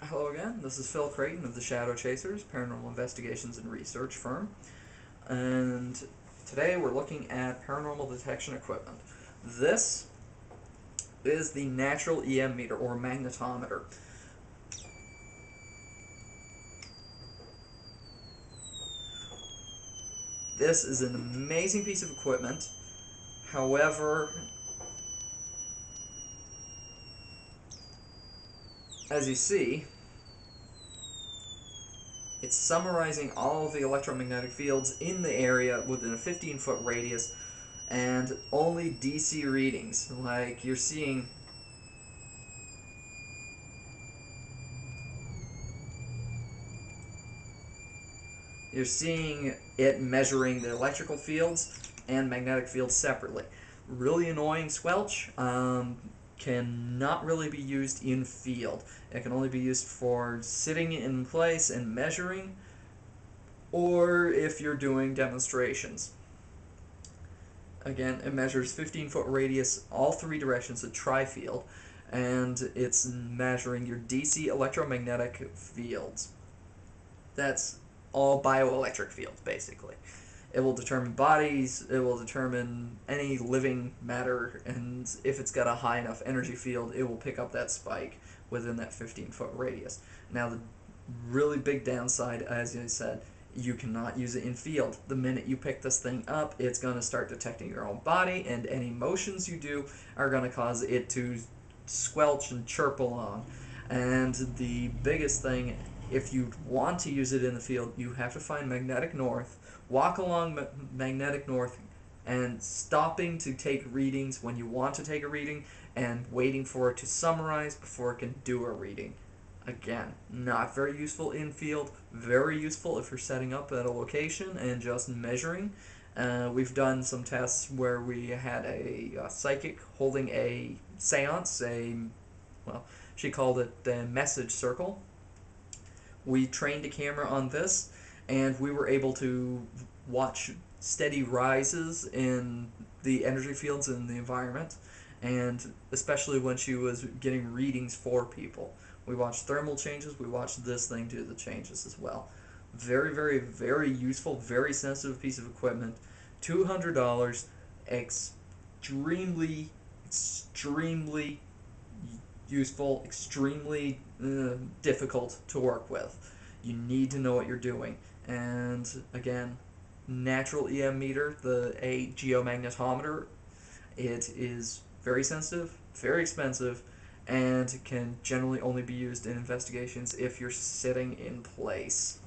Hello again, this is Phil Creighton of the Shadow Chasers, paranormal investigations and research firm, and today we're looking at paranormal detection equipment. This is the Natural EM meter, or magnetometer. This is an amazing piece of equipment. However, as you see, it's summarizing all of the electromagnetic fields in the area within a 15-foot radius, and only DC readings. Like you're seeing it measuring the electrical fields and magnetic fields separately. Really annoying squelch. Cannot really be used in field. It can only be used for sitting in place and measuring, or if you're doing demonstrations. Again, it measures 15-foot radius, all three directions at TriField, and it's measuring your DC electromagnetic fields. That's all bioelectric fields, basically. It will determine bodies, it will determine any living matter, and if it's got a high enough energy field, it will pick up that spike within that 15-foot radius. Now, the really big downside, as I said, you cannot use it in field. The minute you pick this thing up, it's going to start detecting your own body, and any motions you do are going to cause it to squelch and chirp along. And the biggest thing, if you want to use it in the field, you have to find magnetic north, walk along magnetic north, and stopping to take readings when you want to take a reading, and waiting for it to summarize before it can do a reading. Again, not very useful in field, very useful if you're setting up at a location and just measuring. We've done some tests where we had a psychic holding a seance, she called it the message circle. We trained a camera on this, and we were able to watch steady rises in the energy fields in the environment, and especially when she was getting readings for people. We watched thermal changes, we watched this thing do the changes as well. Very, very, very useful, very sensitive piece of equipment. $200, extremely, extremely useful, extremely difficult to work with. You need to know what you're doing. And again, natural EM meter, a geomagnetometer, it is very sensitive, very expensive, and can generally only be used in investigations if you're sitting in place.